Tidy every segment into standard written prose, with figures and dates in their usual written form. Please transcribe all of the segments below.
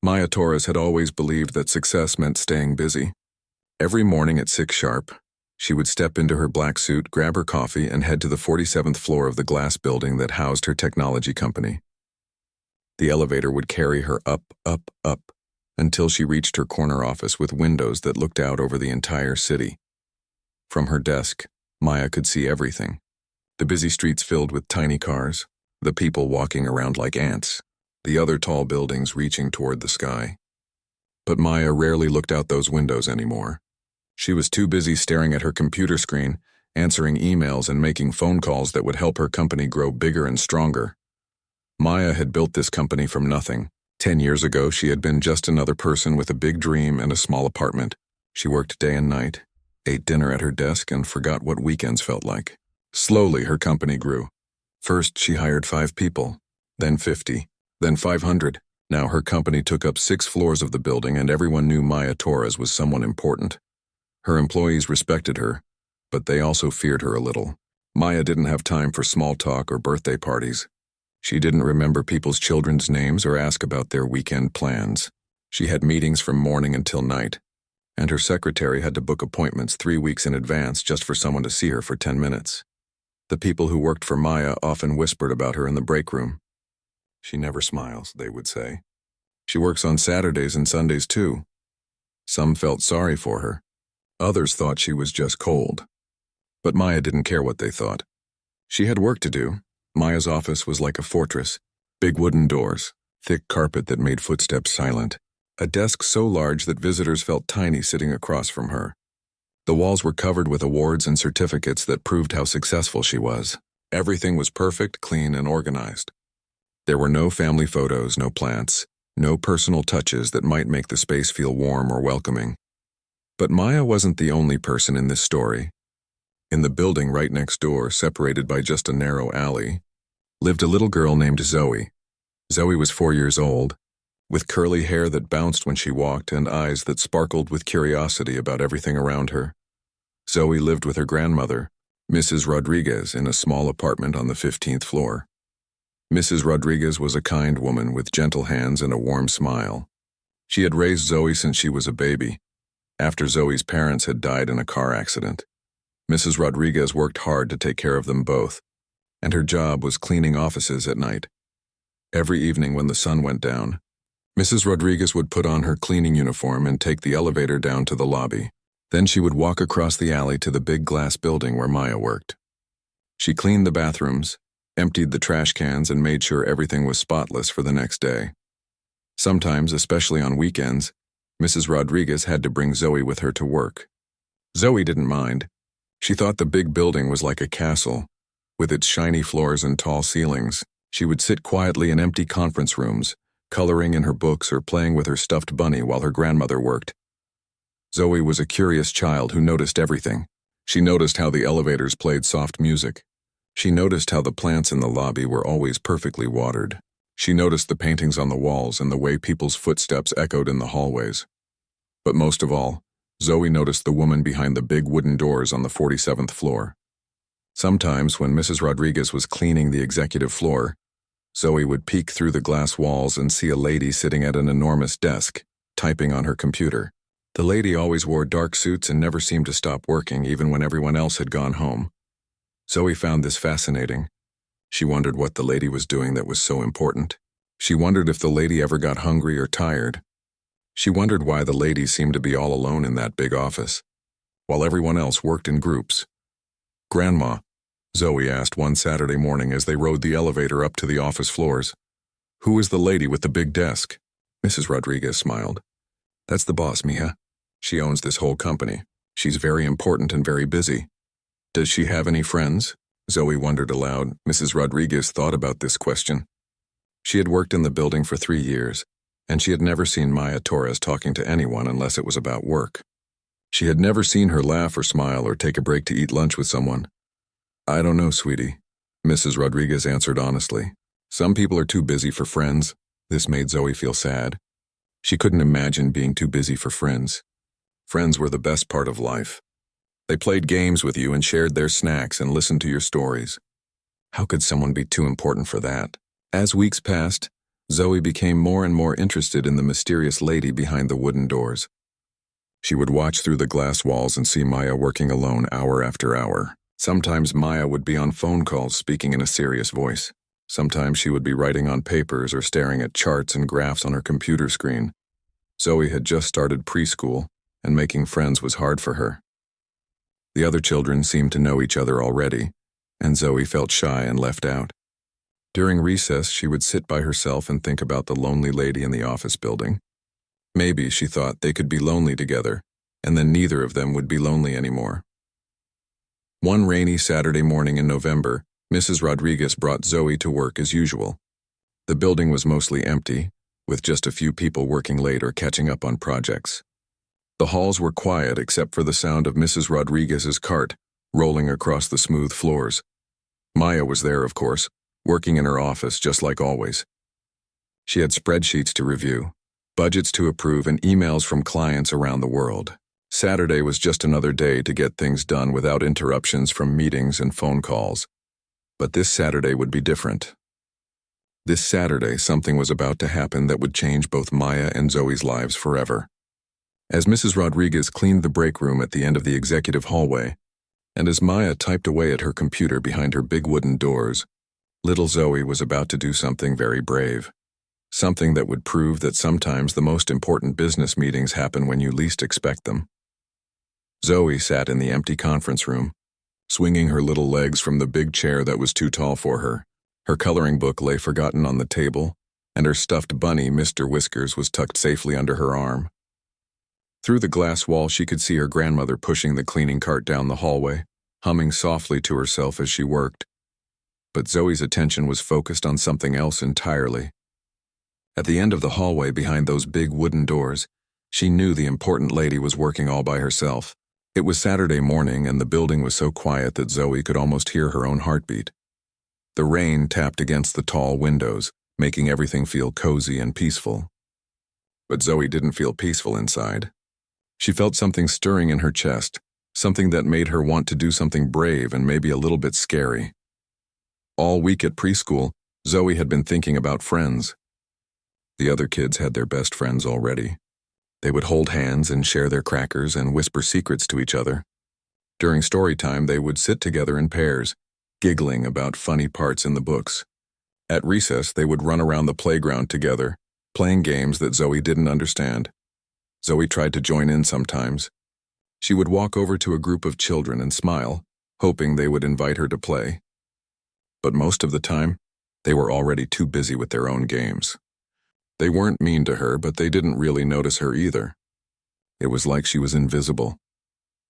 Maya Torres had always believed that success meant staying busy. Every morning at 6 sharp, she would step into her black suit, grab her coffee, and head to the 47th floor of the glass building that housed her technology company. The elevator would carry her up, up, up, until she reached her corner office with windows that looked out over the entire city. From her desk, Maya could see everything. The busy streets filled with tiny cars, the people walking around like ants, the other tall buildings reaching toward the sky. But Maya rarely looked out those windows anymore. She was too busy staring at her computer screen, answering emails and making phone calls that would help her company grow bigger and stronger. Maya had built this company from nothing. 10 years ago, she had been just another person with a big dream and a small apartment. She worked day and night, ate dinner at her desk, and forgot what weekends felt like. Slowly, her company grew. First, she hired 5 people, then 50, then 500. Now her company took up 6 floors of the building, and everyone knew Maya Torres was someone important. Her employees respected her, but they also feared her a little. Maya didn't have time for small talk or birthday parties. She didn't remember people's children's names or ask about their weekend plans. She had meetings from morning until night, and her secretary had to book appointments 3 weeks in advance just for someone to see her for 10 minutes. The people who worked for Maya often whispered about her in the break room. "She never smiles," they would say. "She works on Saturdays and Sundays too." Some felt sorry for her. Others thought she was just cold. But Maya didn't care what they thought. She had work to do. Maya's office was like a fortress. Big wooden doors, thick carpet that made footsteps silent, a desk so large that visitors felt tiny sitting across from her. The walls were covered with awards and certificates that proved how successful she was. Everything was perfect, clean, and organized. There were no family photos, no plants, no personal touches that might make the space feel warm or welcoming. But Maya wasn't the only person in this story. In the building right next door, separated by just a narrow alley, lived a little girl named Zoe. Zoe was 4 years old, with curly hair that bounced when she walked and eyes that sparkled with curiosity about everything around her. Zoe lived with her grandmother, Mrs. Rodriguez, in a small apartment on the 15th floor. Mrs. Rodriguez was a kind woman with gentle hands and a warm smile. She had raised Zoe since she was a baby, after Zoe's parents had died in a car accident. Mrs. Rodriguez worked hard to take care of them both, and her job was cleaning offices at night. Every evening when the sun went down, Mrs. Rodriguez would put on her cleaning uniform and take the elevator down to the lobby. Then she would walk across the alley to the big glass building where Maya worked. She cleaned the bathrooms, emptied the trash cans, and made sure everything was spotless for the next day. Sometimes, especially on weekends, Mrs. Rodriguez had to bring Zoe with her to work. Zoe didn't mind. She thought the big building was like a castle, with its shiny floors and tall ceilings. She would sit quietly in empty conference rooms, coloring in her books or playing with her stuffed bunny while her grandmother worked. Zoe was a curious child who noticed everything. She noticed how the elevators played soft music. She noticed how the plants in the lobby were always perfectly watered. She noticed the paintings on the walls and the way people's footsteps echoed in the hallways. But most of all, Zoe noticed the woman behind the big wooden doors on the 47th floor. Sometimes, when Mrs. Rodriguez was cleaning the executive floor, Zoe would peek through the glass walls and see a lady sitting at an enormous desk, typing on her computer. The lady always wore dark suits and never seemed to stop working, even when everyone else had gone home. Zoe found this fascinating. She wondered what the lady was doing that was so important. She wondered if the lady ever got hungry or tired. She wondered why the lady seemed to be all alone in that big office, while everyone else worked in groups. "Grandma," Zoe asked one Saturday morning as they rode the elevator up to the office floors, "who is the lady with the big desk?" Mrs. Rodriguez smiled. "That's the boss, mija. She owns this whole company. She's very important and very busy." "Does she have any friends?" Zoe wondered aloud. Mrs. Rodriguez thought about this question. She had worked in the building for 3 years, and she had never seen Maya Torres talking to anyone unless it was about work. She had never seen her laugh or smile or take a break to eat lunch with someone. "I don't know, sweetie," Mrs. Rodriguez answered honestly. "Some people are too busy for friends." This made Zoe feel sad. She couldn't imagine being too busy for friends. Friends were the best part of life. They played games with you and shared their snacks and listened to your stories. How could someone be too important for that? As weeks passed, Zoe became more and more interested in the mysterious lady behind the wooden doors. She would watch through the glass walls and see Maya working alone hour after hour. Sometimes Maya would be on phone calls speaking in a serious voice. Sometimes she would be writing on papers or staring at charts and graphs on her computer screen. Zoe had just started preschool, and making friends was hard for her. The other children seemed to know each other already, and Zoe felt shy and left out. During recess, she would sit by herself and think about the lonely lady in the office building. Maybe, she thought, they could be lonely together, and then neither of them would be lonely anymore. One rainy Saturday morning in November, Mrs. Rodriguez brought Zoe to work as usual. The building was mostly empty, with just a few people working late or catching up on projects. The halls were quiet except for the sound of Mrs. Rodriguez's cart rolling across the smooth floors. Maya was there, of course, working in her office just like always. She had spreadsheets to review, budgets to approve, and emails from clients around the world. Saturday was just another day to get things done without interruptions from meetings and phone calls. But this Saturday would be different. This Saturday, something was about to happen that would change both Maya and Zoe's lives forever. As Mrs. Rodriguez cleaned the break room at the end of the executive hallway, and as Maya typed away at her computer behind her big wooden doors, little Zoe was about to do something very brave. Something that would prove that sometimes the most important business meetings happen when you least expect them. Zoe sat in the empty conference room, swinging her little legs from the big chair that was too tall for her. Her coloring book lay forgotten on the table, and her stuffed bunny, Mr. Whiskers, was tucked safely under her arm. Through the glass wall, she could see her grandmother pushing the cleaning cart down the hallway, humming softly to herself as she worked. But Zoe's attention was focused on something else entirely. At the end of the hallway behind those big wooden doors, she knew the important lady was working all by herself. It was Saturday morning, and the building was so quiet that Zoe could almost hear her own heartbeat. The rain tapped against the tall windows, making everything feel cozy and peaceful. But Zoe didn't feel peaceful inside. She felt something stirring in her chest, something that made her want to do something brave and maybe a little bit scary. All week at preschool, Zoe had been thinking about friends. The other kids had their best friends already. They would hold hands and share their crackers and whisper secrets to each other. During story time, they would sit together in pairs, giggling about funny parts in the books. At recess, they would run around the playground together, playing games that Zoe didn't understand. Zoe tried to join in sometimes. She would walk over to a group of children and smile, hoping they would invite her to play. But most of the time, they were already too busy with their own games. They weren't mean to her, but they didn't really notice her either. It was like she was invisible.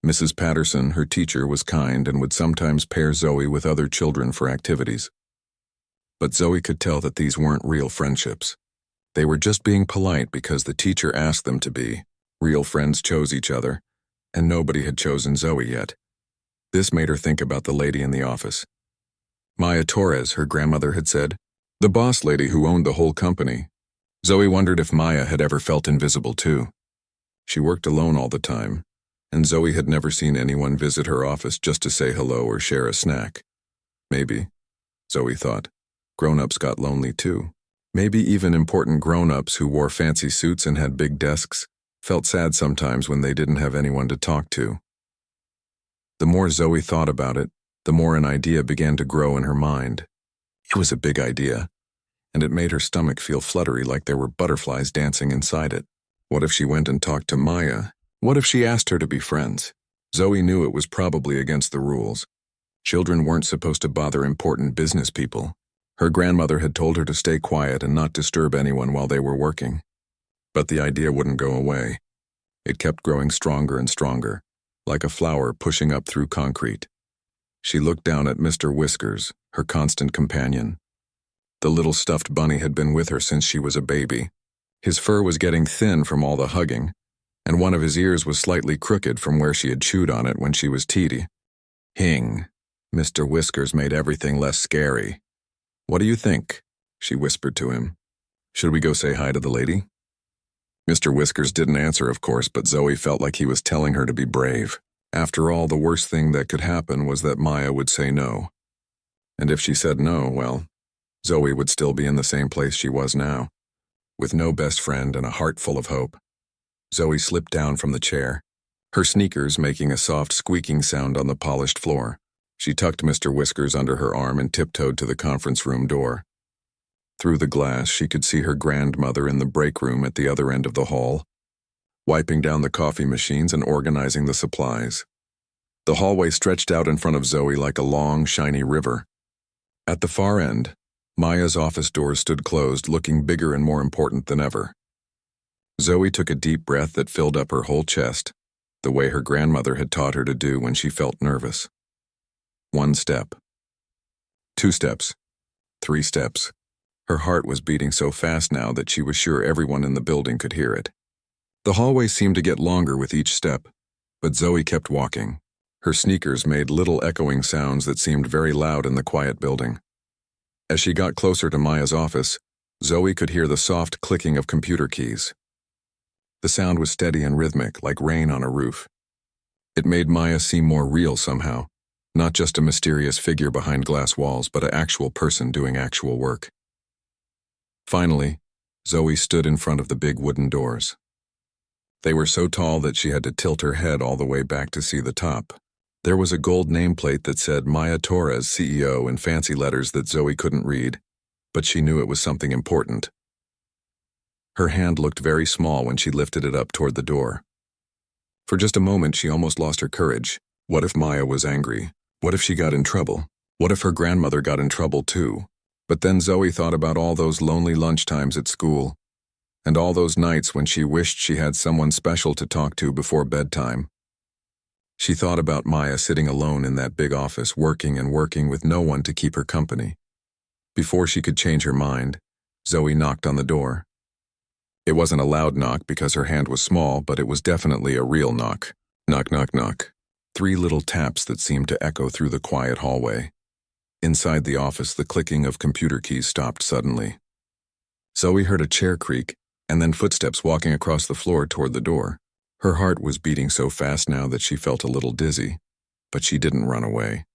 Mrs. Patterson, her teacher, was kind and would sometimes pair Zoe with other children for activities. But Zoe could tell that these weren't real friendships. They were just being polite because the teacher asked them to be. Real friends chose each other, and nobody had chosen Zoe yet. This made her think about the lady in the office. Maya Torres, her grandmother had said, the boss lady who owned the whole company. Zoe wondered if Maya had ever felt invisible too. She worked alone all the time, and Zoe had never seen anyone visit her office just to say hello or share a snack. Maybe, Zoe thought, grown-ups got lonely too. Maybe even important grown-ups who wore fancy suits and had big desks felt sad sometimes when they didn't have anyone to talk to. The more Zoe thought about it, the more an idea began to grow in her mind. It was a big idea, and it made her stomach feel fluttery like there were butterflies dancing inside it. What if she went and talked to Maya? What if she asked her to be friends? Zoe knew it was probably against the rules. Children weren't supposed to bother important business people. Her grandmother had told her to stay quiet and not disturb anyone while they were working. But the idea wouldn't go away. It kept growing stronger and stronger, like a flower pushing up through concrete. She looked down at Mr. Whiskers, her constant companion. The little stuffed bunny had been with her since she was a baby. His fur was getting thin from all the hugging, and one of his ears was slightly crooked from where she had chewed on it when she was teety. Hing. Mr. Whiskers made everything less scary. What do you think? She whispered to him. Should we go say hi to the lady? Mr. Whiskers didn't answer, of course, but Zoe felt like he was telling her to be brave. After all, the worst thing that could happen was that Maya would say no. And if she said no, well, Zoe would still be in the same place she was now, with no best friend and a heart full of hope. Zoe slipped down from the chair, her sneakers making a soft squeaking sound on the polished floor. She tucked Mr. Whiskers under her arm and tiptoed to the conference room door. Through the glass, she could see her grandmother in the break room at the other end of the hall, wiping down the coffee machines and organizing the supplies. The hallway stretched out in front of Zoe like a long, shiny river. At the far end, Maya's office doors stood closed, looking bigger and more important than ever. Zoe took a deep breath that filled up her whole chest, the way her grandmother had taught her to do when she felt nervous. 1 step. 2 steps. 3 steps. Her heart was beating so fast now that she was sure everyone in the building could hear it. The hallway seemed to get longer with each step, but Zoe kept walking. Her sneakers made little echoing sounds that seemed very loud in the quiet building. As she got closer to Maya's office, Zoe could hear the soft clicking of computer keys. The sound was steady and rhythmic, like rain on a roof. It made Maya seem more real somehow, not just a mysterious figure behind glass walls, but an actual person doing actual work. Finally, Zoe stood in front of the big wooden doors. They were so tall that she had to tilt her head all the way back to see the top. There was a gold nameplate that said Maya Torres, CEO, in fancy letters that Zoe couldn't read, but she knew it was something important. Her hand looked very small when she lifted it up toward the door. For just a moment, she almost lost her courage. What if Maya was angry? What if she got in trouble? What if her grandmother got in trouble too? But then Zoe thought about all those lonely lunchtimes at school, and all those nights when she wished she had someone special to talk to before bedtime. She thought about Maya sitting alone in that big office, working and working with no one to keep her company. Before she could change her mind, Zoe knocked on the door. It wasn't a loud knock because her hand was small, but it was definitely a real knock. Knock, knock, knock. 3 little taps that seemed to echo through the quiet hallway. Inside the office, the clicking of computer keys stopped suddenly. Zoe heard a chair creak, and then footsteps walking across the floor toward the door. Her heart was beating so fast now that she felt a little dizzy, but she didn't run away.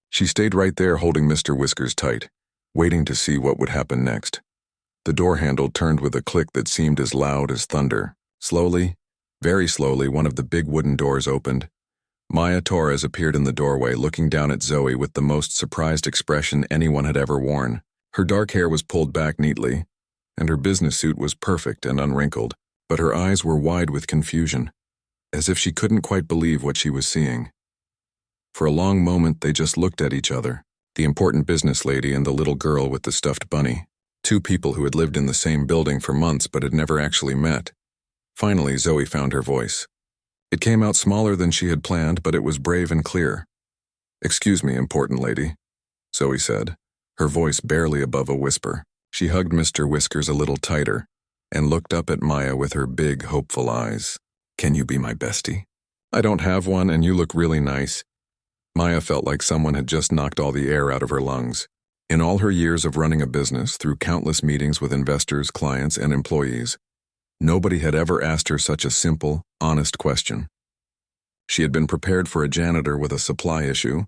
She stayed right there holding Mr. Whiskers tight, waiting to see what would happen next. The door handle turned with a click that seemed as loud as thunder. Slowly, very slowly, one of the big wooden doors opened. Maya Torres appeared in the doorway, looking down at Zoe with the most surprised expression anyone had ever worn. Her dark hair was pulled back neatly, and her business suit was perfect and unwrinkled, but her eyes were wide with confusion, as if she couldn't quite believe what she was seeing. For a long moment, they just looked at each other, the important business lady and the little girl with the stuffed bunny, 2 people who had lived in the same building for months but had never actually met. Finally, Zoe found her voice. It came out smaller than she had planned, but it was brave and clear. "Excuse me, important lady," Zoe said, her voice barely above a whisper. She hugged Mr. Whiskers a little tighter and looked up at Maya with her big, hopeful eyes. "Can you be my bestie? I don't have one, and you look really nice." Maya felt like someone had just knocked all the air out of her lungs. In all her years of running a business, through countless meetings with investors, clients, and employees, nobody had ever asked her such a simple, honest question. She had been prepared for a janitor with a supply issue,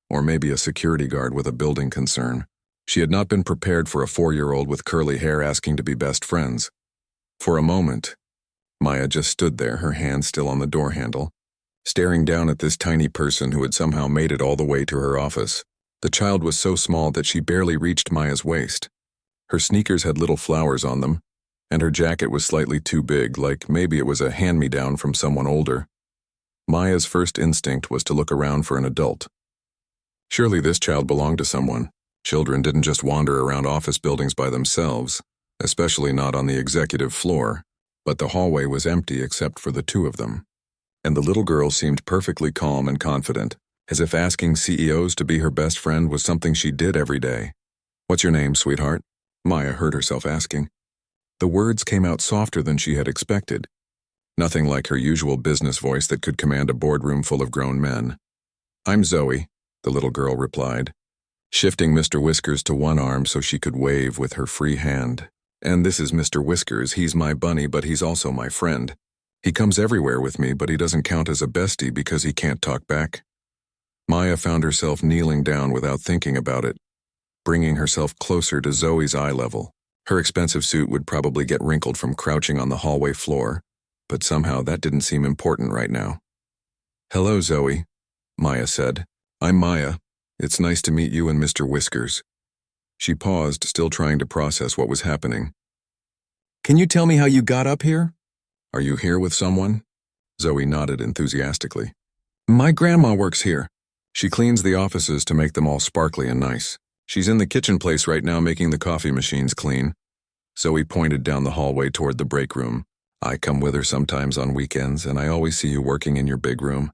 or maybe a security guard with a building concern. She had not been prepared for a 4-year-old with curly hair asking to be best friends. For a moment, Maya just stood there, her hand still on the door handle, staring down at this tiny person who had somehow made it all the way to her office. The child was so small that she barely reached Maya's waist. Her sneakers had little flowers on them, and her jacket was slightly too big, like maybe it was a hand-me-down from someone older. Maya's first instinct was to look around for an adult. Surely this child belonged to someone. Children didn't just wander around office buildings by themselves, especially not on the executive floor, but the hallway was empty except for the 2 of them. And the little girl seemed perfectly calm and confident, as if asking CEOs to be her best friend was something she did every day. "What's your name, sweetheart?" Maya heard herself asking. The words came out softer than she had expected, nothing like her usual business voice that could command a boardroom full of grown men. "I'm Zoe," the little girl replied, shifting Mr. Whiskers to one arm so she could wave with her free hand. "And this is Mr. Whiskers. He's my bunny, but he's also my friend. He comes everywhere with me, but he doesn't count as a bestie because he can't talk back." Maya found herself kneeling down without thinking about it, bringing herself closer to Zoe's eye level. Her expensive suit would probably get wrinkled from crouching on the hallway floor, but somehow that didn't seem important right now. "Hello, Zoe," Maya said. "I'm Maya. It's nice to meet you and Mr. Whiskers." She paused, still trying to process what was happening. "Can you tell me how you got up here?" "Are you here with someone?" Zoe nodded enthusiastically. "My grandma works here. She cleans the offices to make them all sparkly and nice. She's in the kitchen place right now making the coffee machines clean." Zoe pointed down the hallway toward the break room. "I come with her sometimes on weekends, and I always see you working in your big room."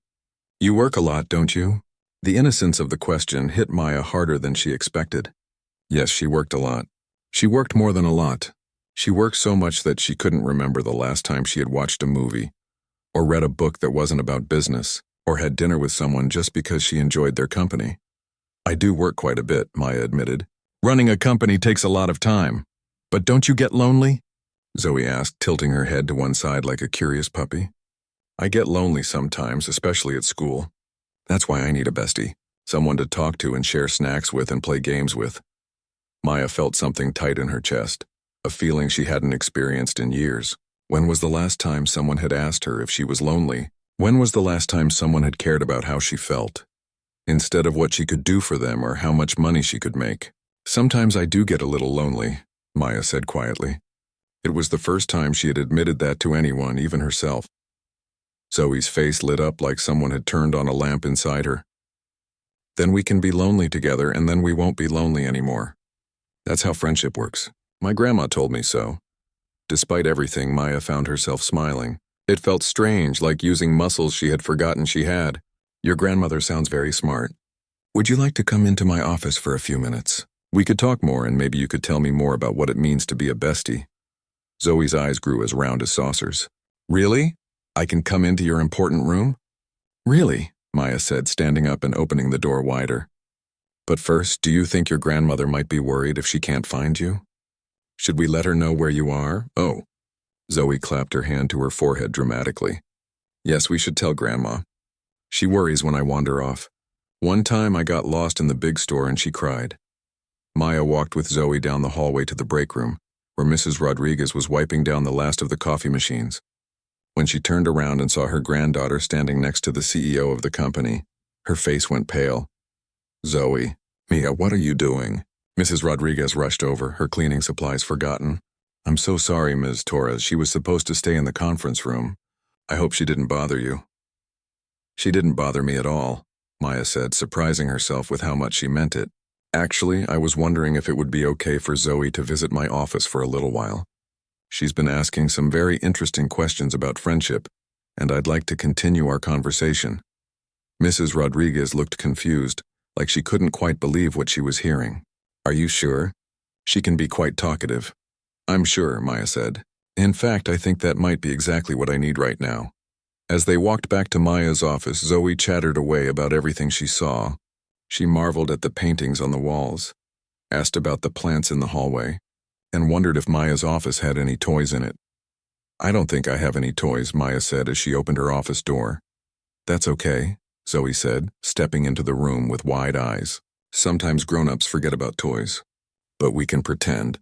"You work a lot, don't you?" The innocence of the question hit Maya harder than she expected. Yes, she worked a lot. She worked more than a lot. She worked so much that she couldn't remember the last time she had watched a movie, or read a book that wasn't about business, or had dinner with someone just because she enjoyed their company. "I do work quite a bit," Maya admitted. "Running a company takes a lot of time. But don't you get lonely?" Zoe asked, tilting her head to one side like a curious puppy. "I get lonely sometimes, especially at school. That's why I need a bestie, someone to talk to and share snacks with and play games with." Maya felt something tight in her chest, a feeling she hadn't experienced in years. When was the last time someone had asked her if she was lonely? When was the last time someone had cared about how she felt, instead of what she could do for them or how much money she could make? "Sometimes I do get a little lonely," Maya said quietly. It was the first time she had admitted that to anyone, even herself. Zoe's face lit up like someone had turned on a lamp inside her. "Then we can be lonely together, and then we won't be lonely anymore. That's how friendship works. My grandma told me so." Despite everything, Maya found herself smiling. It felt strange, like using muscles she had forgotten she had. "Your grandmother sounds very smart. Would you like to come into my office for a few minutes? We could talk more, and maybe you could tell me more about what it means to be a bestie." Zoe's eyes grew as round as saucers. "Really? I can come into your important room?" "Really?" Maya said, standing up and opening the door wider. "But first, do you think your grandmother might be worried if she can't find you? Should we let her know where you are?" "Oh." Zoe clapped her hand to her forehead dramatically. "Yes, we should tell Grandma. She worries when I wander off. One time I got lost in the big store and she cried." Maya walked with Zoe down the hallway to the break room, where Mrs. Rodriguez was wiping down the last of the coffee machines. When she turned around and saw her granddaughter standing next to the CEO of the company, her face went pale. "Zoe, Mia, what are you doing?" Mrs. Rodriguez rushed over, her cleaning supplies forgotten. "I'm so sorry, Ms. Torres. She was supposed to stay in the conference room. I hope she didn't bother you." "She didn't bother me at all," Maya said, surprising herself with how much she meant it. "Actually, I was wondering if it would be okay for Zoe to visit my office for a little while. She's been asking some very interesting questions about friendship, and I'd like to continue our conversation." Mrs. Rodriguez looked confused, like she couldn't quite believe what she was hearing. "Are you sure? She can be quite talkative." "I'm sure," Maya said. "In fact, I think that might be exactly what I need right now." As they walked back to Maya's office, Zoe chattered away about everything she saw. She marveled at the paintings on the walls, asked about the plants in the hallway, and wondered if Maya's office had any toys in it. "I don't think I have any toys," Maya said as she opened her office door. "That's okay," Zoe said, stepping into the room with wide eyes. "Sometimes grown-ups forget about toys. But we can pretend.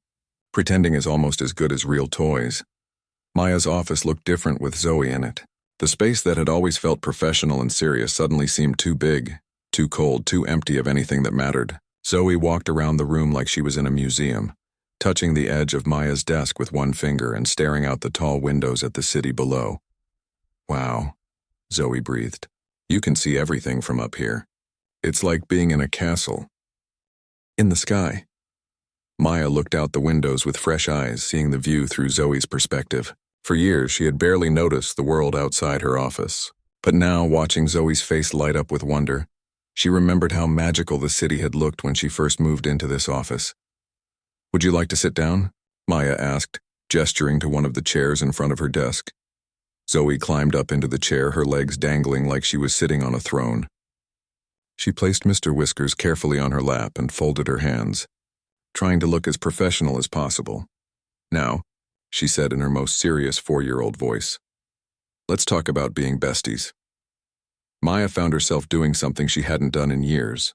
Pretending is almost as good as real toys." Maya's office looked different with Zoe in it. The space that had always felt professional and serious suddenly seemed too big, too cold, too empty of anything that mattered. Zoe walked around the room like she was in a museum, touching the edge of Maya's desk with one finger and staring out the tall windows at the city below. "Wow," Zoe breathed. "You can see everything from up here. It's like being in a castle." "In the sky." Maya looked out the windows with fresh eyes, seeing the view through Zoe's perspective. For years, she had barely noticed the world outside her office. But now, watching Zoe's face light up with wonder, she remembered how magical the city had looked when she first moved into this office. "Would you like to sit down?" Maya asked, gesturing to one of the chairs in front of her desk. Zoe climbed up into the chair, her legs dangling like she was sitting on a throne. She placed Mr. Whiskers carefully on her lap and folded her hands, trying to look as professional as possible. "Now," she said in her most serious 4-year-old voice, "let's talk about being besties." Maya found herself doing something she hadn't done in years.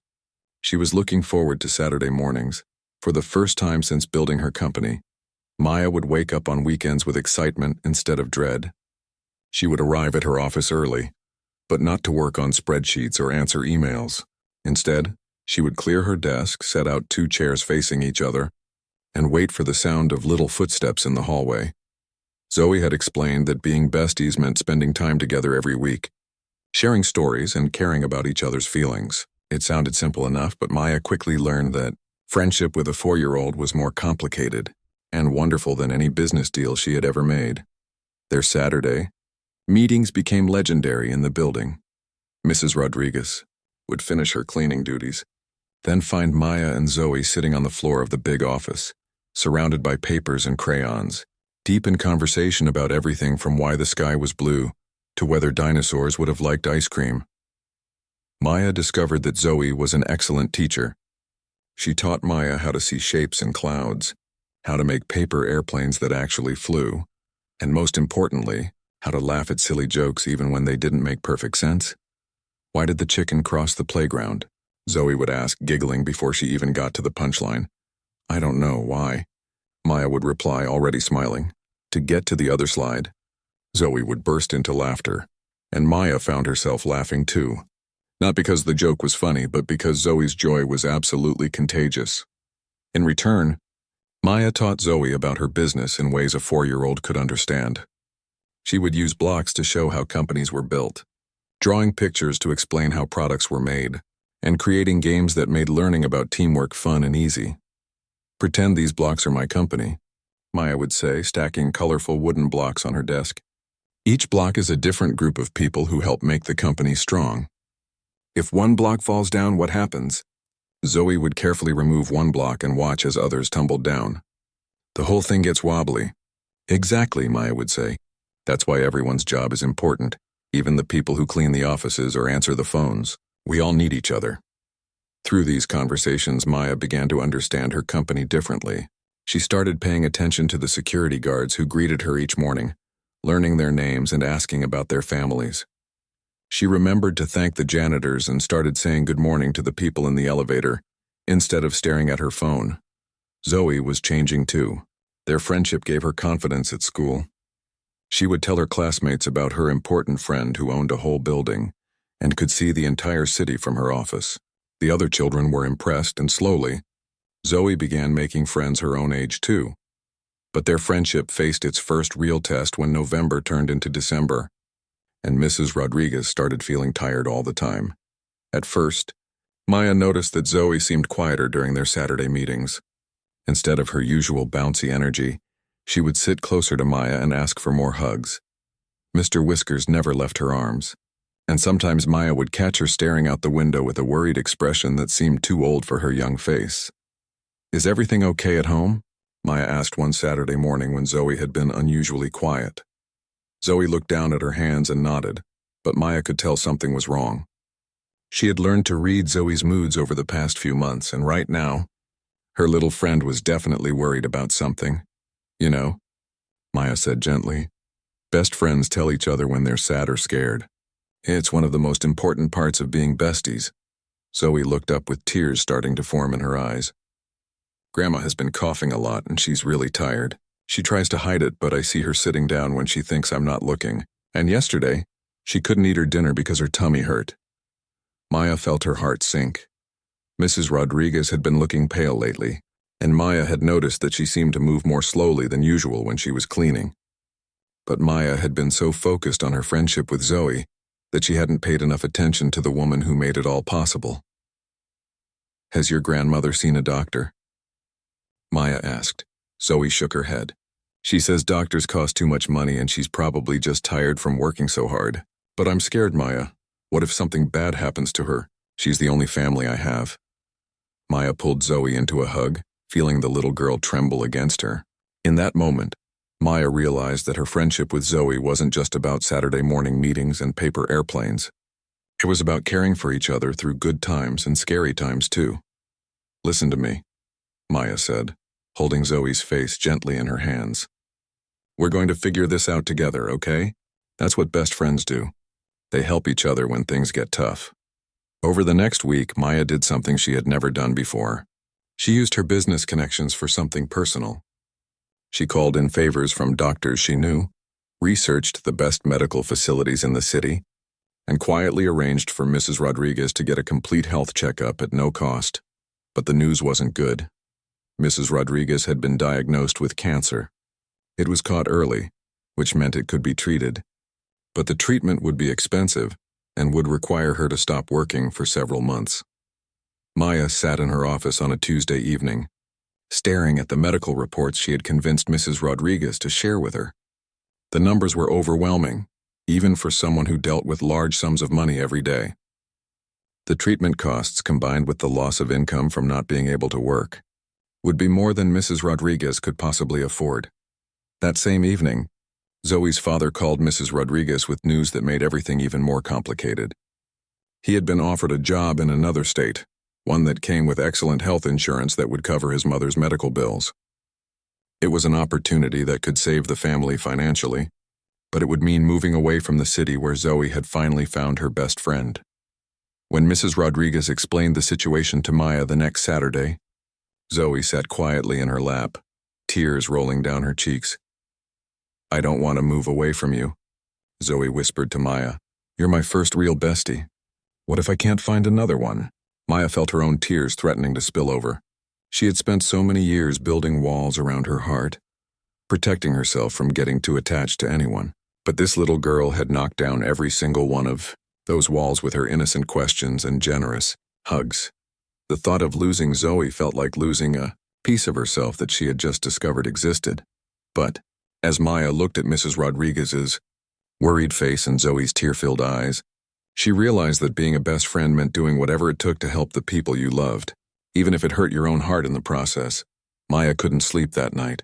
She was looking forward to Saturday mornings. For the first time since building her company, Maya would wake up on weekends with excitement instead of dread. She would arrive at her office early, but not to work on spreadsheets or answer emails. Instead, she would clear her desk, set out 2 chairs facing each other, and wait for the sound of little footsteps in the hallway. Zoe had explained that being besties meant spending time together every week, sharing stories and caring about each other's feelings. It sounded simple enough, but Maya quickly learned that friendship with a 4-year-old was more complicated and wonderful than any business deal she had ever made. Their Saturday meetings became legendary in the building. Mrs. Rodriguez would finish her cleaning duties, then find Maya and Zoe sitting on the floor of the big office, surrounded by papers and crayons, deep in conversation about everything from why the sky was blue to whether dinosaurs would have liked ice cream. Maya discovered that Zoe was an excellent teacher. She taught Maya how to see shapes in clouds, how to make paper airplanes that actually flew, and most importantly, how to laugh at silly jokes even when they didn't make perfect sense. "Why did the chicken cross the playground?" Zoe would ask, giggling before she even got to the punchline. "I don't know why," Maya would reply, already smiling. To get to the other slide, Zoe would burst into laughter, and Maya found herself laughing too. Not because the joke was funny, but because Zoe's joy was absolutely contagious. In return, Maya taught Zoe about her business in ways a 4-year-old could understand. She would use blocks to show how companies were built, drawing pictures to explain how products were made, and creating games that made learning about teamwork fun and easy. "Pretend these blocks are my company," Maya would say, stacking colorful wooden blocks on her desk. "Each block is a different group of people who help make the company strong. If one block falls down, what happens?" Zoe would carefully remove one block and watch as others tumbled down. "The whole thing gets wobbly." "Exactly," Maya would say. "That's why everyone's job is important, even the people who clean the offices or answer the phones. We all need each other." Through these conversations, Maya began to understand her company differently. She started paying attention to the security guards who greeted her each morning, learning their names and asking about their families. She remembered to thank the janitors and started saying good morning to the people in the elevator, instead of staring at her phone. Zoe was changing too. Their friendship gave her confidence at school. She would tell her classmates about her important friend who owned a whole building and could see the entire city from her office. The other children were impressed, and slowly, Zoe began making friends her own age too. But their friendship faced its first real test when November turned into December, and Mrs. Rodriguez started feeling tired all the time. At first, Maya noticed that Zoe seemed quieter during their Saturday meetings. Instead of her usual bouncy energy, she would sit closer to Maya and ask for more hugs. Mr. Whiskers never left her arms, and sometimes Maya would catch her staring out the window with a worried expression that seemed too old for her young face. "Is everything okay at home?" Maya asked one Saturday morning when Zoe had been unusually quiet. Zoe looked down at her hands and nodded, but Maya could tell something was wrong. She had learned to read Zoe's moods over the past few months, and right now, her little friend was definitely worried about something. "You know," Maya said gently, "best friends tell each other when they're sad or scared. It's one of the most important parts of being besties." Zoe looked up with tears starting to form in her eyes. "Grandma has been coughing a lot and she's really tired. She tries to hide it, but I see her sitting down when she thinks I'm not looking. And yesterday, she couldn't eat her dinner because her tummy hurt." Maya felt her heart sink. Mrs. Rodriguez had been looking pale lately, and Maya had noticed that she seemed to move more slowly than usual when she was cleaning. But Maya had been so focused on her friendship with Zoe that she hadn't paid enough attention to the woman who made it all possible. "Has your grandmother seen a doctor?" Maya asked. Zoe shook her head. "She says doctors cost too much money and she's probably just tired from working so hard. But I'm scared, Maya. What if something bad happens to her? She's the only family I have." Maya pulled Zoe into a hug, feeling the little girl tremble against her. In that moment, Maya realized that her friendship with Zoe wasn't just about Saturday morning meetings and paper airplanes. It was about caring for each other through good times and scary times too. "Listen to me," Maya said, holding Zoe's face gently in her hands. "We're going to figure this out together, okay? That's what best friends do. They help each other when things get tough." Over the next week, Maya did something she had never done before. She used her business connections for something personal. She called in favors from doctors she knew, researched the best medical facilities in the city, and quietly arranged for Mrs. Rodriguez to get a complete health checkup at no cost. But the news wasn't good. Mrs. Rodriguez had been diagnosed with cancer. It was caught early, which meant it could be treated. But the treatment would be expensive and would require her to stop working for several months. Maya sat in her office on a Tuesday evening, staring at the medical reports she had convinced Mrs. Rodriguez to share with her. The numbers were overwhelming, even for someone who dealt with large sums of money every day. The treatment costs, combined with the loss of income from not being able to work, would be more than Mrs. Rodriguez could possibly afford. That same evening, Zoe's father called Mrs. Rodriguez with news that made everything even more complicated. He had been offered a job in another state, one that came with excellent health insurance that would cover his mother's medical bills. It was an opportunity that could save the family financially, but it would mean moving away from the city where Zoe had finally found her best friend. When Mrs. Rodriguez explained the situation to Maya the next Saturday, Zoe sat quietly in her lap, tears rolling down her cheeks. "I don't want to move away from you," Zoe whispered to Maya. "You're my first real bestie. What if I can't find another one?" Maya felt her own tears threatening to spill over. She had spent so many years building walls around her heart, protecting herself from getting too attached to anyone. But this little girl had knocked down every single one of those walls with her innocent questions and generous hugs. The thought of losing Zoe felt like losing a piece of herself that she had just discovered existed. But as Maya looked at Mrs. Rodriguez's worried face and Zoe's tear-filled eyes, she realized that being a best friend meant doing whatever it took to help the people you loved, even if it hurt your own heart in the process. Maya couldn't sleep that night.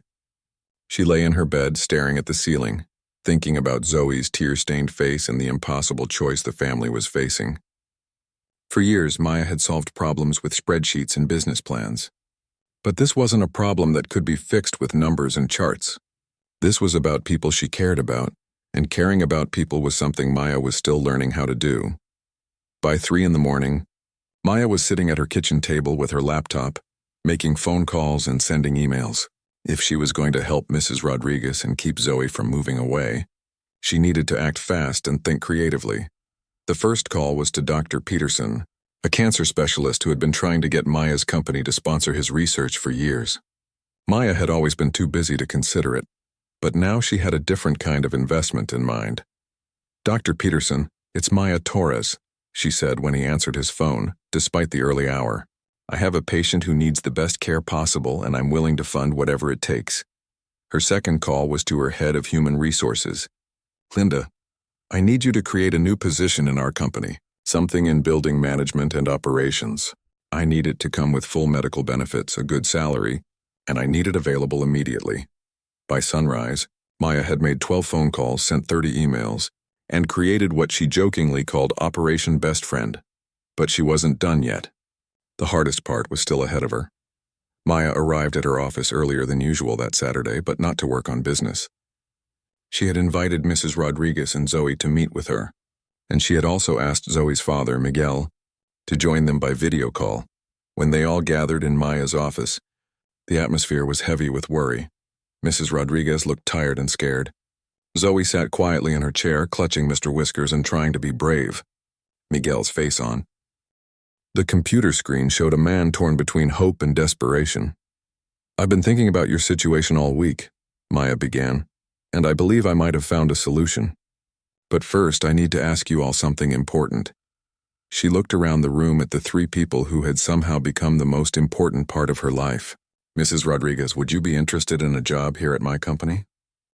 She lay in her bed staring at the ceiling, thinking about Zoe's tear-stained face and the impossible choice the family was facing. For years, Maya had solved problems with spreadsheets and business plans. But this wasn't a problem that could be fixed with numbers and charts. This was about people she cared about, and caring about people was something Maya was still learning how to do. By 3 a.m, Maya was sitting at her kitchen table with her laptop, making phone calls and sending emails. If she was going to help Mrs. Rodriguez and keep Zoe from moving away, she needed to act fast and think creatively. The first call was to Dr. Peterson, a cancer specialist who had been trying to get Maya's company to sponsor his research for years. Maya had always been too busy to consider it, but now she had a different kind of investment in mind. "Dr. Peterson, it's Maya Torres," she said when he answered his phone, despite the early hour. "I have a patient who needs the best care possible, and I'm willing to fund whatever it takes." Her second call was to her head of human resources. "Linda, I need you to create a new position in our company, something in building management and operations. I need it to come with full medical benefits, a good salary, and I need it available immediately." By sunrise, Maya had made 12 phone calls, sent 30 emails, and created what she jokingly called Operation Best Friend. But she wasn't done yet. The hardest part was still ahead of her. Maya arrived at her office earlier than usual that Saturday, but not to work on business. She had invited Mrs. Rodriguez and Zoe to meet with her, and she had also asked Zoe's father, Miguel, to join them by video call. When they all gathered in Maya's office, the atmosphere was heavy with worry. Mrs. Rodriguez looked tired and scared. Zoe sat quietly in her chair, clutching Mr. Whiskers and trying to be brave, Miguel's face on. The computer screen showed a man torn between hope and desperation. "I've been thinking about your situation all week," Maya began, "and I believe I might have found a solution. But first, I need to ask you all something important." She looked around the room at the 3 people who had somehow become the most important part of her life. "Mrs. Rodriguez, would you be interested in a job here at my company?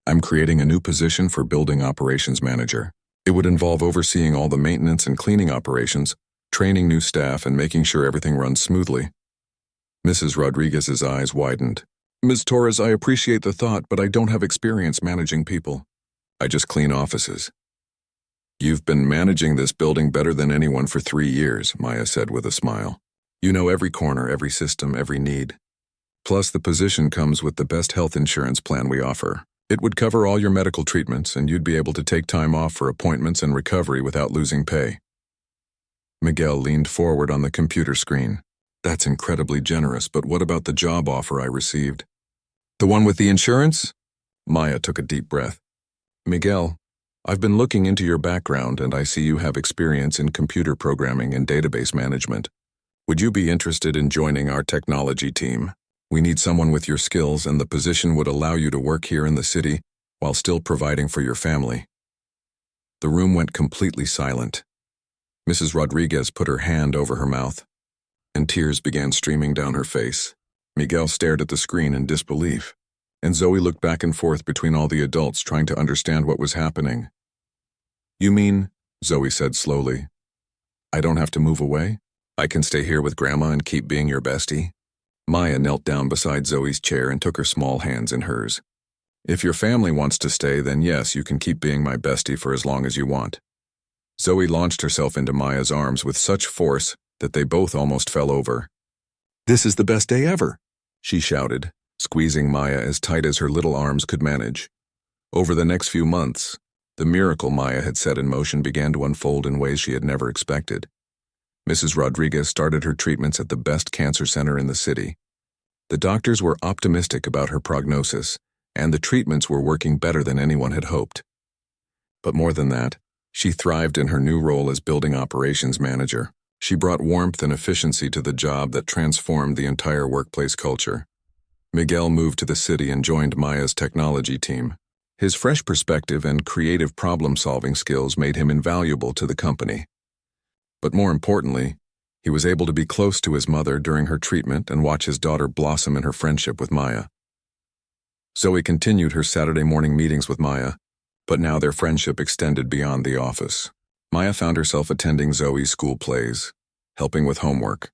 I'm creating a new position for building operations manager. It would involve overseeing all the maintenance and cleaning operations, training new staff, and making sure everything runs smoothly." Mrs. Rodriguez's eyes widened. "Ms. Torres, I appreciate the thought, but I don't have experience managing people. I just clean offices." "You've been managing this building better than anyone for 3 years, Maya said with a smile. "You know every corner, every system, every need. Plus, the position comes with the best health insurance plan we offer. It would cover all your medical treatments, and you'd be able to take time off for appointments and recovery without losing pay." Miguel leaned forward on the computer screen. That's incredibly generous, but what about the job offer I received? The one with the insurance? Maya took a deep breath. Miguel, I've been looking into your background and I see you have experience in computer programming and database management. Would you be interested in joining our technology team? We need someone with your skills and the position would allow you to work here in the city while still providing for your family. The room went completely silent. Mrs. Rodriguez put her hand over her mouth, and tears began streaming down her face. Miguel stared at the screen in disbelief, and Zoe looked back and forth between all the adults trying to understand what was happening. You mean, Zoe said slowly, I don't have to move away? I can stay here with Grandma and keep being your bestie? Maya knelt down beside Zoe's chair and took her small hands in hers. If your family wants to stay, then yes, you can keep being my bestie for as long as you want. Zoe launched herself into Maya's arms with such force that they both almost fell over. This is the best day ever, she shouted, squeezing Maya as tight as her little arms could manage. Over the next few months, the miracle Maya had set in motion began to unfold in ways she had never expected. Mrs. Rodriguez started her treatments at the best cancer center in the city. The doctors were optimistic about her prognosis, and the treatments were working better than anyone had hoped. But more than that, she thrived in her new role as building operations manager. She brought warmth and efficiency to the job that transformed the entire workplace culture. Miguel moved to the city and joined Maya's technology team. His fresh perspective and creative problem-solving skills made him invaluable to the company. But more importantly, he was able to be close to his mother during her treatment and watch his daughter blossom in her friendship with Maya. Zoe continued her Saturday morning meetings with Maya, but now their friendship extended beyond the office. Maya found herself attending Zoe's school plays, helping with homework,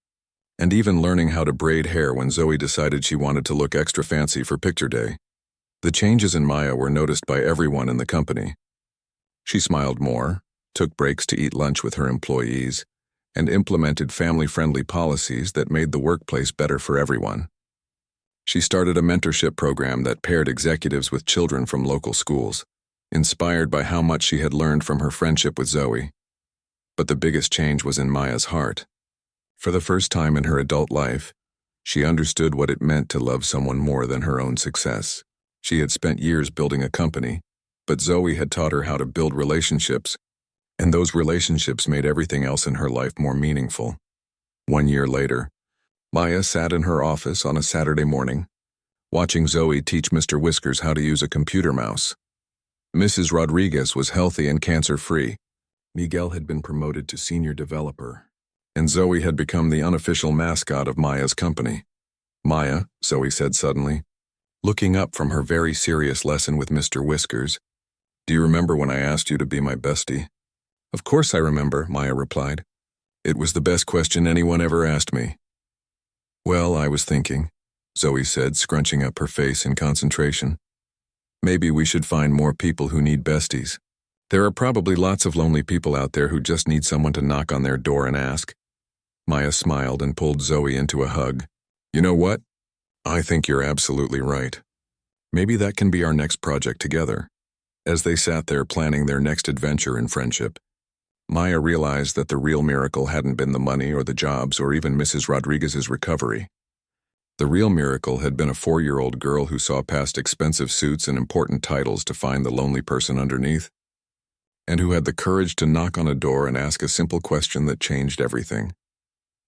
and even learning how to braid hair when Zoe decided she wanted to look extra fancy for picture day. The changes in Maya were noticed by everyone in the company. She smiled more, took breaks to eat lunch with her employees, and implemented family-friendly policies that made the workplace better for everyone. She started a mentorship program that paired executives with children from local schools, inspired by how much she had learned from her friendship with Zoe. But the biggest change was in Maya's heart. For the first time in her adult life, she understood what it meant to love someone more than her own success. She had spent years building a company, but Zoe had taught her how to build relationships, and those relationships made everything else in her life more meaningful. 1 year later, Maya sat in her office on a Saturday morning, watching Zoe teach Mr. Whiskers how to use a computer mouse. Mrs. Rodriguez was healthy and cancer-free. Miguel had been promoted to senior developer, and Zoe had become the unofficial mascot of Maya's company. Maya, Zoe said suddenly, looking up from her very serious lesson with Mr. Whiskers, do you remember when I asked you to be my bestie? Of course I remember, Maya replied. It was the best question anyone ever asked me. Well, I was thinking, Zoe said, scrunching up her face in concentration. Maybe we should find more people who need besties. There are probably lots of lonely people out there who just need someone to knock on their door and ask. Maya smiled and pulled Zoe into a hug. You know what? I think you're absolutely right. Maybe that can be our next project together. As they sat there planning their next adventure in friendship, Maya realized that the real miracle hadn't been the money or the jobs or even Mrs. Rodriguez's recovery. The real miracle had been a 4-year-old girl who saw past expensive suits and important titles to find the lonely person underneath, and who had the courage to knock on a door and ask a simple question that changed everything.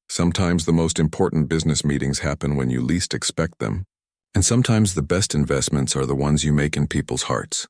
Sometimes the most important business meetings happen when you least expect them, and sometimes the best investments are the ones you make in people's hearts.